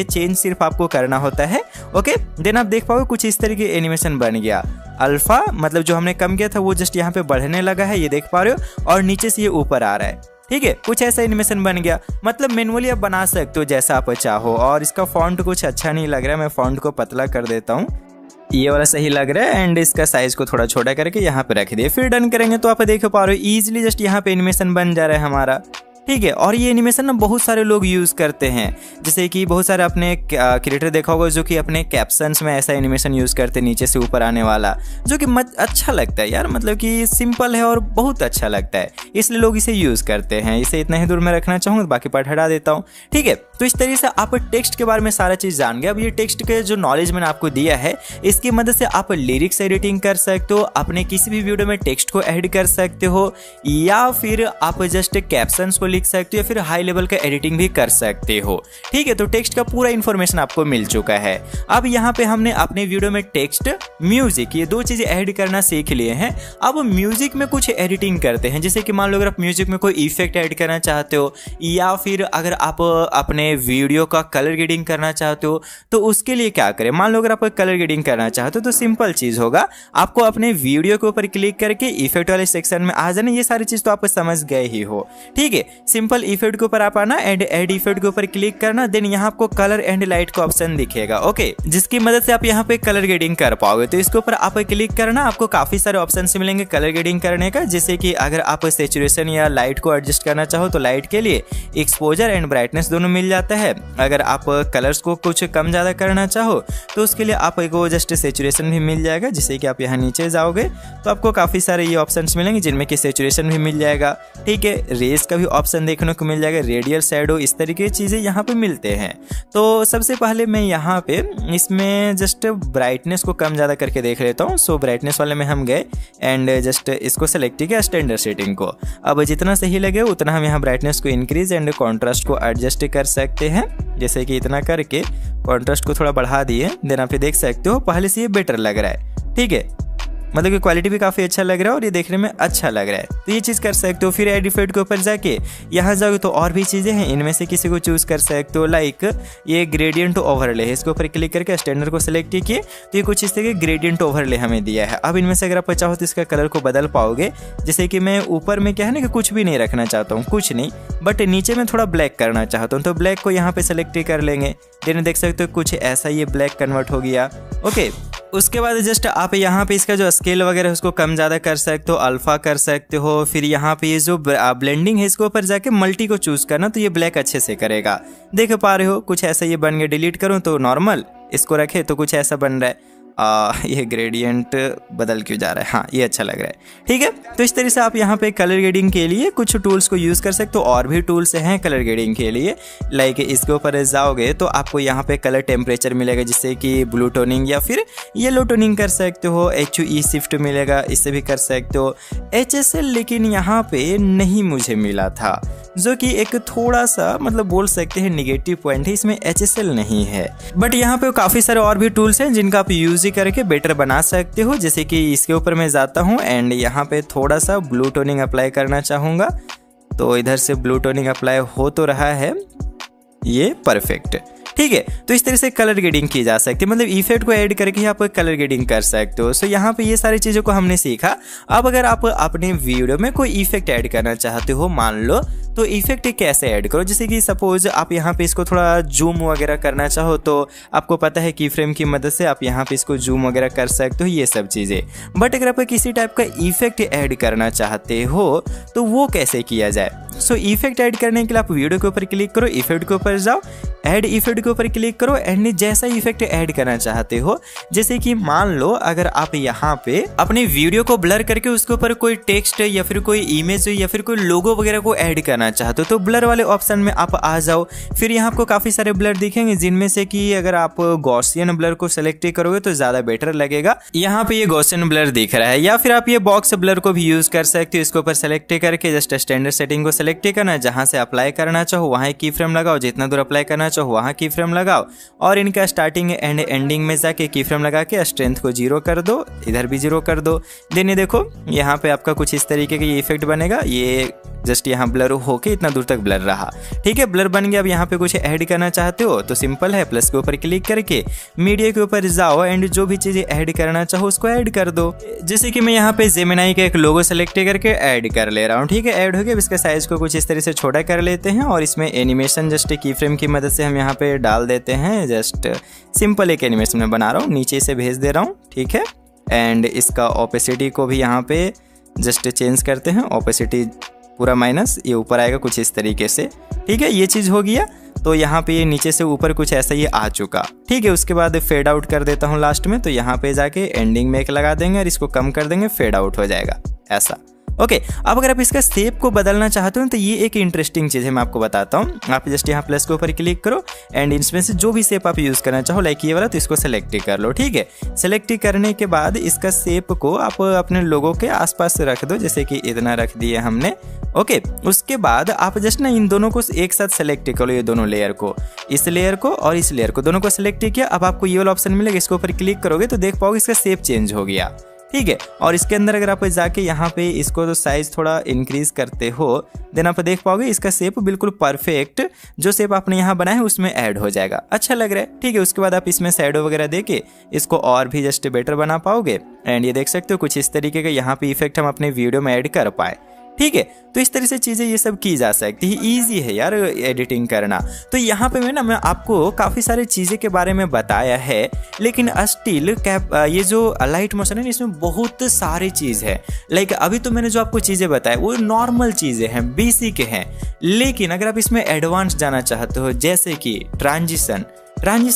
चेंज सिर्फ आपको करना होता है, ओके। देन आप देख पाओगे कुछ इस तरीके एनिमेशन बन गया। अल्फा मतलब जो हमने कम किया था वो जस्ट यहाँ पे बढ़ने लगा है, ये देख पा रहे हो, और नीचे से ये ऊपर आ रहा है, ठीक है। कुछ ऐसा एनिमेशन बन गया। मतलब मैनुअली आप बना सकते हो जैसा आप चाहो। और इसका फॉन्ट कुछ अच्छा नहीं लग रहा है, मैं फॉन्ट को पतला कर देता हूँ, ये वाला सही लग रहा है। एंड इसका साइज को थोड़ा छोटा करके यहाँ पे रख दिए, फिर डन करेंगे तो आप देख पा रहे हो इजीली जस्ट यहाँ पे एनिमेशन बन जा रहा है हमारा, ठीक है। और ये एनिमेशन ना बहुत सारे लोग यूज़ करते हैं, जैसे कि बहुत सारे अपने क्रिएटर देखा होगा जो कि अपने कैप्शंस में ऐसा एनिमेशन यूज़ करते हैं, नीचे से ऊपर आने वाला, जो कि अच्छा लगता है यार, मतलब कि सिंपल है और बहुत अच्छा लगता है, इसलिए लोग इसे यूज़ करते हैं। इसे इतना ही दूर में रखना चाहूँगा, बाकी पार्ट हटा देता हूँ। ठीक है, तो इस तरीके से आप टेक्स्ट के बारे में सारा चीज़ जान गए। अब ये टेक्स्ट के जो नॉलेज मैंने आपको दिया है, इसकी मदद से आप लिरिक्स एडिटिंग कर सकते हो, अपने किसी भी वीडियो में टेक्स्ट को ऐड कर सकते हो, या फिर आप जस्ट कैप्शंस को लिख सकते हो, या फिर हाई लेवल का एडिटिंग भी कर सकते हो। ठीक है, तो टेक्स्ट का पूरा इन्फॉर्मेशन आपको मिल चुका है। अब यहाँ पे हमने अपने वीडियो में टेक्स्ट, म्यूजिक, ये दो चीजें ऐड करना सीख लिए हैं। अब म्यूजिक में कुछ एडिटिंग करते हैं, जैसे कि मान लो अगर आप म्यूजिक में कोई इफेक्ट ऐड करना चाहते हो, या फिर अगर आप अपने वीडियो का कलर ग्रेडिंग करना चाहते हो, तो उसके लिए क्या करें। मान लो अगर आप कलर ग्रेडिंग करना चाहते हो तो सिंपल चीज होगा, आपको अपने वीडियो के ऊपर क्लिक करके इफेक्ट वाले सेक्शन में आ जाना। ये सारी चीज तो आप समझ गए ही हो। ठीक है, सिंपल इफेक्ट के ऊपर आप आना एंड ऐड इफेक्ट के ऊपर क्लिक करना, देन यहाँ आपको कलर एंड लाइट का ऑप्शन दिखेगा। ओके, जिसकी मदद से आप यहाँ पे कलर ग्रेडिंग कर पाओगे। तो इसके ऊपर आप क्लिक करना, आपको काफी सारे ऑप्शन मिलेंगे कलर ग्रेडिंग करने का, जैसे कि अगर आप सैचुरेशन या लाइट को एडजस्ट करना चाहो तो लाइट के लिए एक्सपोजर एंड ब्राइटनेस दोनों मिल जाता है। अगर आप कलर्स को कुछ कम ज्यादा करना चाहो तो उसके लिए आपको जस्ट सैचुरेशन भी मिल जाएगा, जिससे कि आप यहाँ नीचे जाओगे तो आपको काफी सारे ये ऑप्शंस मिलेंगे, जिनमें कि सैचुरेशन भी मिल जाएगा। ठीक है, रेस का भी ऑप्शन देखने को मिल जाएगा, रेडियल शैडो, इस तरीके की चीजें यहाँ पे मिलते हैं। तो सबसे पहले मैं यहाँ पे इसमें जस्ट ब्राइटनेस को कम ज़्यादा करके देख लेता हूँ। सो ब्राइटनेस वाले में हम गए एंड जस्ट इसको सेलेक्ट किया स्टैंडर्ड सेटिंग को। अब जितना सही लगे उतना हम यहाँ ब्राइटनेस को इंक्रीज एंड कॉन्ट्रास्ट को एडजस्ट कर सकते हैं, जैसे कि इतना करके कॉन्ट्रास्ट को थोड़ा बढ़ा दिए। देन आप देख सकते हो पहले से ये बेटर लग रहा है। ठीक है, मतलब कि क्वालिटी भी काफ़ी अच्छा लग रहा है और ये देखने में अच्छा लग रहा है, तो ये चीज़ कर सकते हो। फिर एड इफेक्ट के ऊपर जाके यहाँ जाओगे तो और भी चीज़ें हैं, इनमें से किसी को चूज़ कर सकते हो। लाइक ये ग्रेडियंट ओवरले है, इसके ऊपर क्लिक करके स्टैंडर्ड को सिलेक्ट किए तो ये कुछ इस तरह के ग्रेडियंट ओवरले हमें दिया है। अब इनमें से अगर आप चाहो तो इसका कलर को बदल पाओगे, जैसे कि मैं ऊपर में क्या है ना कि कुछ भी नहीं रखना चाहता हूँ, कुछ नहीं, बट नीचे में थोड़ा ब्लैक करना चाहता हूँ, तो ब्लैक को यहाँ पे सेलेक्ट कर लेंगे। देन देख सकते हो कुछ ऐसा ये ब्लैक कन्वर्ट हो गया। ओके, उसके बाद जस्ट आप यहाँ पे इसका जो स्केल वगैरह है उसको कम ज़्यादा कर सकते हो, अल्फा कर सकते हो। फिर यहाँ पे ये जो ब्लेंडिंग है इसके ऊपर जाके मल्टी को चूज़ करना, तो ये ब्लैक अच्छे से करेगा। देख पा रहे हो कुछ ऐसा ये बन गया। डिलीट करूँ तो नॉर्मल, इसको रखे तो कुछ ऐसा बन रहा है। ये ग्रेडियंट बदल क्यों जा रहा है, हाँ ये अच्छा लग रहा है। ठीक है, तो इस तरह से आप यहाँ पे कलर ग्रेडिंग के लिए कुछ टूल्स को यूज़ कर सकते हो। और भी टूल्स हैं कलर ग्रेडिंग के लिए, लाइक इसके ऊपर जाओगे तो आपको यहाँ पे कलर टेम्परेचर मिलेगा, जिससे कि ब्लू टोनिंग या फिर येलो टोनिंग कर सकते हो। HUE शिफ्ट मिलेगा, इससे भी कर सकते हो। HSL लेकिन यहाँ पे नहीं मुझे मिला था, जो कि एक थोड़ा सा मतलब बोल सकते हैं निगेटिव पॉइंट है, इसमें HSL नहीं है। बट यहाँ पे काफ़ी सारे और भी टूल्स हैं जिनका आप यूज़ करके बेटर बना सकते हो, जैसे कि इसके ऊपर मैं जाता हूँ एंड यहाँ पे थोड़ा सा ब्लू टोनिंग अप्लाई करना चाहूँगा, तो इधर से ब्लू टोनिंग अप्लाई हो तो रहा है, ये परफेक्ट। ठीक है, तो इस तरह से कलर ग्रेडिंग की जा सकती है, मतलब इफेक्ट को ऐड करके ही आप कलर ग्रेडिंग कर सकते हो। सो यहाँ पे ये सारी चीज़ों को हमने सीखा। अब अगर आप अपने वीडियो में कोई इफेक्ट ऐड करना चाहते हो, मान लो, तो इफेक्ट कैसे ऐड करो, जैसे कि सपोज आप यहाँ पे इसको थोड़ा जूम वगैरह करना चाहो तो आपको पता है की फ्रेम की मदद से आप यहाँ पे इसको जूम वगैरह कर सकते हो, ये सब चीज़ें। बट अगर आप किसी टाइप का इफेक्ट ऐड करना चाहते हो तो वो कैसे किया जाए। सो इफेक्ट ऐड करने के लिए आप वीडियो के ऊपर क्लिक करो, इफेक्ट के ऊपर जाओ, ऐड इफेक्ट के ऊपर क्लिक करो एंड जैसा इफेक्ट ऐड करना चाहते हो, जैसे कि मान लो अगर आप यहाँ पे अपने वीडियो को ब्लर करके उसके ऊपर कोई टेक्स्ट या फिर कोई इमेज या फिर कोई लोगो वगैरह को ऐड करना चाहते हो, तो ब्लर वाले ऑप्शन में आप आ जाओ। फिर यहाँ आपको काफी सारे ब्लर दिखेंगे, जिनमें से कि अगर आप गॉसियन ब्लर को सेलेक्ट करोगे तो ज्यादा बेटर लगेगा। यहाँ पे ये गॉसियन ब्लर दिख रहा है, या फिर आप ये बॉक्स ब्लर को भी यूज कर सकते हो। इसके ऊपर सेलेक्ट करके जस्ट स्टैंडर्ड सेटिंग को सेलेक्ट करना, जहां से अप्लाई करना चाहो वहां की फ्रेम लगाओ, जितना दूर अप्लाई करना चाहो वहां की फ्रेम लगाओ, और इनका स्टार्टिंग एंड एंडिंग में जाके की फ्रेम लगा के स्ट्रेंथ को 0 कर दो, इधर भी 0 कर दो। देन ये देखो यहाँ पे आपका कुछ इस तरीके का ये इफेक्ट बनेगा, ये जस्ट यहाँ ब्लर होके इतना दूर तक ब्लर रहा। ठीक है, ब्लर बन गया। अब यहाँ पे कुछ ऐड करना चाहते हो तो सिंपल है, प्लस के ऊपर क्लिक करके मीडिया के ऊपर जाओ एंड जो भी चीजें ऐड करना चाहो उसको ऐड कर दो। जैसे कि मैं यहाँ पे जेमिनाई का एक लोगो सेलेक्ट करके ऐड कर ले रहा हूँ। ठीक है, ऐड हो गया। इसका साइज को कुछ इस तरह से छोटा कर लेते हैं और इसमें एनिमेशन जस्ट की फ्रेम की मदद से हम यहाँ पे डाल देते हैं। जस्ट सिंपल एक एनिमेशन में बना रहा हूँ, नीचे से भेज दे रहा हूँ। ठीक है, एंड इसका ओपेसिटी को भी यहाँ पे जस्ट चेंज करते हैं, ओपेसिटी पूरा माइनस, ये ऊपर आएगा कुछ इस तरीके से। ठीक है, ये चीज़ हो गया। तो यहाँ पे ये नीचे से ऊपर कुछ ऐसा ये आ चुका। ठीक है, उसके बाद फेड आउट कर देता हूँ लास्ट में। तो यहाँ पे जाके एंडिंग में एक लगा देंगे और इसको कम कर देंगे, फेड आउट हो जाएगा ऐसा। ओके, अब अगर आप इसका शेप को बदलना चाहते हो तो ये एक इंटरेस्टिंग चीज़ है, मैं आपको बताता हूँ। आप जस्ट यहाँ प्लस के ऊपर क्लिक करो एंड इसमें से जो भी शेप आप यूज़ करना चाहो, लाइक ये वाला, तो इसको सेलेक्ट कर लो। ठीक है, सेलेक्ट करने के बाद इसका शेप को आप अपने लोगों के आसपास रख दो, जैसे कि इतना रख दिया हमने। ओके, उसके बाद आप जस्ट ना इन दोनों को एक साथ सेलेक्ट करो, ये दोनों लेयर को, इस लेयर को और इस लेयर को, दोनों को सेलेक्ट किया। अब आपको ये वाला ऑप्शन मिलेगा, इसके ऊपर क्लिक करोगे तो देख पाओगे इसका शेप चेंज हो गया। ठीक है, और इसके अंदर अगर आप जाके यहाँ पे इसको तो साइज थोड़ा इंक्रीज करते हो, देन आप देख पाओगे इसका शेप बिल्कुल परफेक्ट जो शेप आपने यहाँ बनाया है उसमें ऐड हो जाएगा। अच्छा लग रहा है। ठीक है, उसके बाद आप इसमें शैडो वगैरह देके इसको और भी जस्ट बेटर बना पाओगे। एंड ये देख सकते हो कुछ इस तरीके का यहाँ पे इफेक्ट हम अपने वीडियो में ऐड कर पाए। ठीक है, तो इस तरह से चीज़ें ये सब की जा सकती है। ईजी है यार एडिटिंग करना। तो यहाँ पे मैं आपको काफ़ी सारी चीज़ें के बारे में बताया है, लेकिन स्टिल ये जो लाइट मोशन है इसमें बहुत सारी चीज़ है। लाइक अभी तो मैंने जो आपको चीज़ें बताया वो नॉर्मल चीज़ें हैं, बेसिक हैं। लेकिन अगर आप इसमें एडवांस जाना चाहते हो, जैसे कि ट्रांजिशन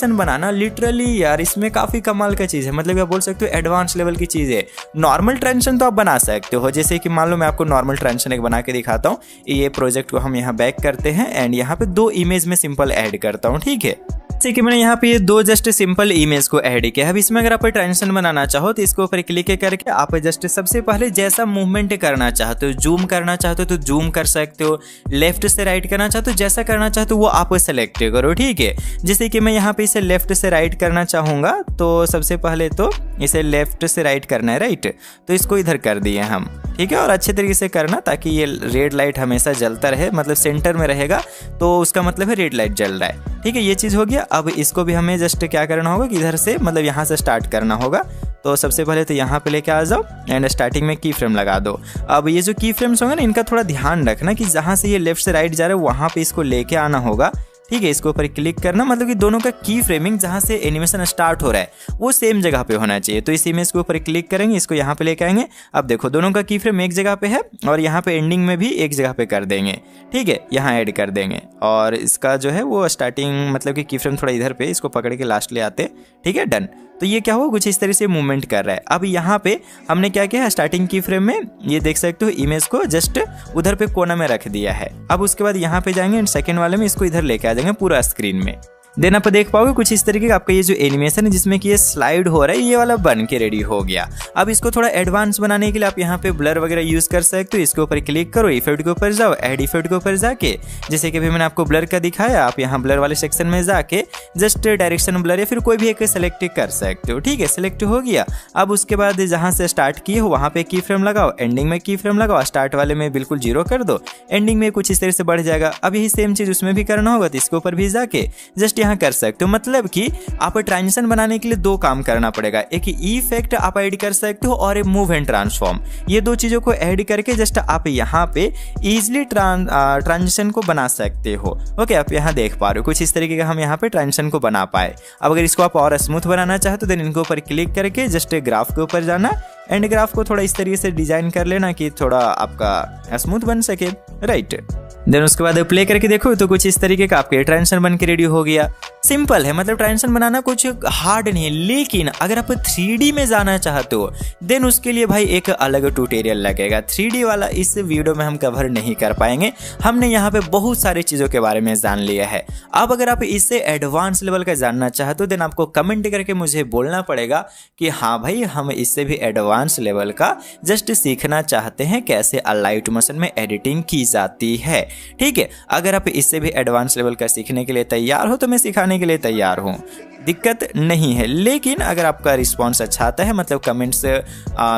बनाना, लिटरली यार इसमें काफ़ी कमाल का चीज़ है। मतलब आप बोल सकते हो एडवांस लेवल की चीज़ है। नॉर्मल ट्रांजिशन तो आप बना सकते हो, जैसे कि मान लो मैं आपको नॉर्मल ट्रांजिशन एक बना के दिखाता हूँ। ये प्रोजेक्ट को हम यहाँ बैक करते हैं एंड यहाँ पे 2 इमेज में सिंपल ऐड करता हूँ। ठीक है, जैसे कि मैंने यहाँ पे ये 2 जस्ट सिंपल इमेज को ऐड किया है। अब इसमें अगर आप ट्रांजिशन बनाना चाहो तो इसके ऊपर क्लिक करके आप जस्ट सबसे पहले जैसा मूवमेंट करना चाहते हो, जूम करना चाहते हो तो जूम कर सकते हो, लेफ्ट से राइट करना चाहते हो, जैसा करना चाहते हो वो आप सेलेक्ट करो। ठीक है, जैसे कि मैं यहाँ पे इसे लेफ्ट से राइट करना चाहूँगा तो सबसे पहले तो इसे लेफ्ट से राइट करना है, राइट। तो इसको इधर कर दिए हम। ठीक है, और अच्छे तरीके से करना ताकि ये रेड लाइट हमेशा जलता रहे, मतलब सेंटर में रहेगा तो उसका मतलब है रेड लाइट जल रहा है। ठीक है, ये चीज़ हो गया। अब इसको भी हमें जस्ट क्या करना होगा कि इधर से मतलब यहाँ से स्टार्ट करना होगा। तो सबसे पहले तो यहाँ पे लेके आ जाओ एंड स्टार्टिंग में की फ्रेम लगा दो। अब ये जो की फ्रेम्स होंगे ना, इनका थोड़ा ध्यान रखना कि जहाँ से ये लेफ्ट से राइट जा रहा है वहाँ पे इसको लेके आना होगा। ठीक है, इसके ऊपर क्लिक करना, मतलब कि दोनों का की फ्रेमिंग जहाँ से एनिमेशन स्टार्ट हो रहा है वो सेम जगह पे होना चाहिए। तो इस इमेज के ऊपर क्लिक करेंगे, इसको यहाँ पे लेके आएंगे। अब देखो दोनों का की फ्रेम एक जगह पे है और यहाँ पे एंडिंग में भी एक जगह पे कर देंगे। ठीक है, यहाँ ऐड कर देंगे और इसका जो है वो स्टार्टिंग मतलब कि की फ्रेम थोड़ा इधर पे, इसको पकड़ के लास्ट ले आते। ठीक है, डन। तो ये क्या हो, कुछ इस तरह से मूवमेंट कर रहा है। अब यहाँ पे हमने क्या किया है, स्टार्टिंग की फ्रेम में ये देख सकते हो इमेज को जस्ट उधर पे कोना में रख दिया है। अब उसके बाद यहाँ पे जाएंगे एंड सेकंड वाले में इसको इधर लेके आ जाएंगे पूरा स्क्रीन में। देन आप देख पाओगे कुछ इस तरीके का आपका ये जो एनिमेशन है जिसमें कि ये स्लाइड हो रहा है, ये वाला बन के रेडी हो गया। अब इसको थोड़ा एडवांस बनाने के लिए आप यहाँ पे ब्लर वगैरह यूज कर सकते हो। इसके ऊपर क्लिक करो, इफेक्ट के ऊपर जाओ, ऐड इफेक्ट के ऊपर जाके, जैसे कि अभी मैंने आपको ब्लर का दिखाया, आप यहाँ ब्लर वाले सेक्शन में जाके जस्ट डायरेक्शन ब्लर या फिर कोई भी एक सेलेक्ट कर सकते हो। ठीक है, सेलेक्ट हो गया। अब उसके बाद जहाँ से स्टार्ट किए हो वहाँ पे की फ्रेम लगाओ, एंडिंग में की फ्रेम लगाओ, स्टार्ट वाले में बिल्कुल 0 कर दो, एंडिंग में कुछ इस तरह से बढ़ जाएगा। अब यही सेम चीज उसमें भी करना होगा, तो इसके ऊपर भी जाके जस्ट यहाँ कर सकते हो। मतलब कि आप ट्रांजिशन बनाने के लिए 2 काम करना पड़ेगा, एक इफेक्ट आप ऐड कर सकते हो और एक मूव एंड ट्रांसफॉर्म। ये 2 चीजों को ऐड करके जस्ट आप यहाँ पे इजिली ट्रांजिशन को बना सकते हो। ओके, आप यहाँ देख पा रहे हो कुछ इस तरीके का हम यहाँ पे ट्रांजिशन को बना पाए। अब अगर इसको आप और स्मूथ बनाना चाहते हो देन इनके ऊपर क्लिक करके जस्ट ग्राफ के ऊपर जाना एंड ग्राफ को थोड़ा इस तरीके से डिजाइन कर लेना कि थोड़ा आपका स्मूथ बन सके, राइट। देन उसके बाद प्ले करके देखो तो कुछ इस तरीके का आपके ट्रांजिशन बन के रेडी हो गया। सिंपल है, मतलब ट्रांजिशन बनाना कुछ हार्ड नहीं है। लेकिन अगर आप 3D में जाना चाहते हो देन उसके लिए भाई एक अलग ट्यूटोरियल लगेगा। 3D वाला इस वीडियो में हम कवर नहीं कर पाएंगे। हमने यहाँ पे बहुत सारी चीज़ों के बारे में जान लिया है। अब अगर आप इससे एडवांस लेवल का जानना चाहते हो देन आपको कमेंट करके मुझे बोलना पड़ेगा कि हाँ भाई हम इससे भी एडवांस लेवल का जस्ट सीखना चाहते हैं कैसे लाइट मोशन में एडिटिंग की जाती है। ठीक है, अगर आप इससे भी एडवांस लेवल का सीखने के लिए तैयार हो तो मैं सिखाने के लिए तैयार हूँ, दिक्कत नहीं है। लेकिन अगर आपका रिस्पांस अच्छा आता है, मतलब कमेंट्स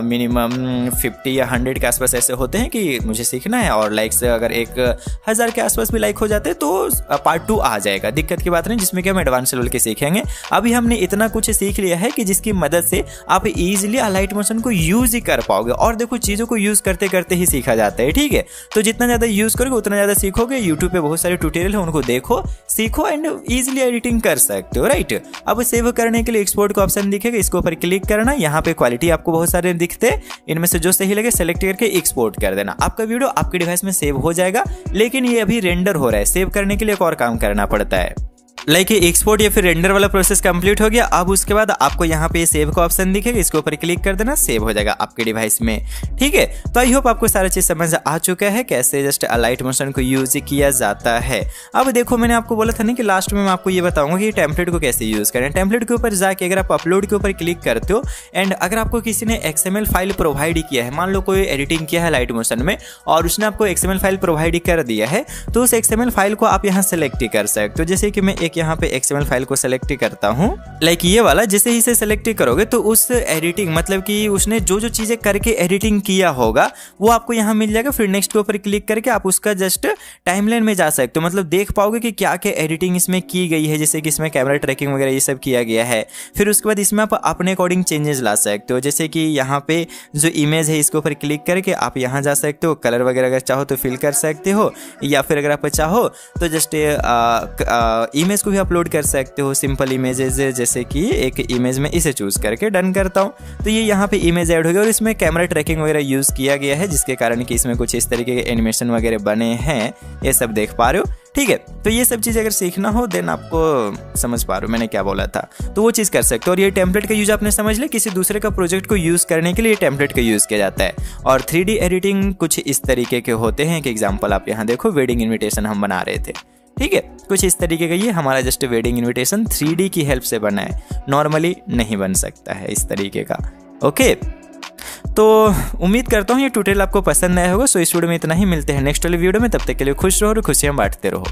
मिनिमम 50 या 100 के आसपास ऐसे होते हैं कि मुझे सीखना है, और लाइक्स अगर 1000 के आसपास भी लाइक हो जाते हैं तो पार्ट 2 आ जाएगा। दिक्कत की बात नहीं, जिसमें कि हम एडवांस लेवल के सीखेंगे। अभी हमने इतना कुछ सीख लिया है कि जिसकी मदद से आप इजीली लाइट मोशन को यूज ही कर पाओगे। और देखो चीज़ों को यूज करते करते ही सीखा जाता है। ठीक है, तो जितना ज़्यादा यूज करोगे उतना ज़्यादा सीखोगे। यूट्यूब पे बहुत सारे ट्यूटोरियल है, उनको देखो, सीखो एंड ईजिली एडिटिंग कर सकते हो, राइट। अब सेव करने के लिए एक्सपोर्ट का ऑप्शन दिखेगा, इसके ऊपर क्लिक करना। यहाँ पे क्वालिटी आपको बहुत सारे दिखते, इनमें से जो सही लगे सेलेक्ट करके एक्सपोर्ट कर देना। आपका वीडियो आपके डिवाइस में सेव हो जाएगा, लेकिन ये अभी रेंडर हो रहा है। सेव करने के लिए एक और काम करना पड़ता है, लाइक एक्सपोर्ट या फिर रेंडर वाला प्रोसेस कंप्लीट हो गया। अब उसके बाद आपको यहाँ पे सेव का ऑप्शन दिखेगा, इसके ऊपर क्लिक कर देना, सेव हो जाएगा आपके डिवाइस में। ठीक है, तो आई होप आपको सारा चीज समझ आ चुका है कैसे जस्ट लाइट मोशन को यूज किया जाता है। अब देखो मैंने आपको बोला था ना कि लास्ट में मैं आपको ये बताऊंगा कि टेम्पलेट को कैसे यूज करें। टेम्पलेट के ऊपर जाके अगर आप अपलोड के ऊपर क्लिक करते हो एंड अगर आपको किसी ने XML फाइल प्रोवाइड किया है, मान लो कोई एडिटिंग किया है लाइट मोशन में और उसने आपको XML फाइल प्रोवाइड कर दिया है, तो उस XML फाइल को आप यहाँ सेलेक्ट कर सकते हो। जैसे कि मैं एक यहाँ पे XML फाइल को सेलेक्ट करता हूँ, लाइक ये वाला। जैसे ही इसे सेलेक्ट करोगे तो उस एडिटिंग मतलब कि उसने जो जो चीजें करके एडिटिंग किया होगा वो आपको यहाँ मिल जाएगा। फिर नेक्स्ट के ऊपर क्लिक करके आप उसका जस्ट टाइमलाइन में जा सकते हो, मतलब देख पाओगे कि क्या क्या एडिटिंग इसमें की गई है। जैसे कि इसमें कैमरा ट्रैकिंग वगैरह ये सब किया गया है। फिर उसके बाद इसमें आप अपने अकॉर्डिंग चेंजेस ला सकते हो। जैसे कि यहाँ पे जो इमेज है इसके ऊपर क्लिक करके आप यहाँ जा सकते हो, कलर वगैरह अगर चाहो तो फिल कर सकते हो, या फिर अगर आप चाहो तो जस्ट इमेज को भी अपलोड कर सकते हो। सिंपल इमेजेस जैसे कि एक इमेज में इसे चूज करके डन करता हूँ तो ये यहाँ पे इमेज ऐड हो गया और इसमें कैमरा ट्रैकिंग वगैरह यूज किया गया है, जिसके कारण कि इसमें कुछ इस तरीके के एनिमेशन वगैरह बने हैं, ये सब देख पा रहे हो। ठीक है, तो ये सब चीज़ अगर सीखना हो देन आपको समझ पा रहे हो मैंने क्या बोला था, तो वो चीज़ कर सकते हो। और ये टेम्पलेट का यूज आपने समझ लिया, किसी दूसरे का प्रोजेक्ट को यूज़ करने के लिए टेम्पलेट का यूज़ किया जाता है। और 3D एडिटिंग कुछ इस तरीके के होते हैं। एक एग्जाम्पल आप यहाँ देखो, वेडिंग इन्विटेशन हम बना रहे थे। ठीक है, कुछ इस तरीके का ये हमारा जस्ट वेडिंग इन्विटेशन 3D की हेल्प से बना है, नॉर्मली नहीं बन सकता है इस तरीके का। ओके, तो उम्मीद करता हूँ ये ट्यूटोरियल आपको पसंद आया होगा। सो इस वीडियो में इतना ही, मिलते हैं नेक्स्ट वाले वीडियो में। तब तक के लिए खुश रहो और खुशियाँ बांटते रहो।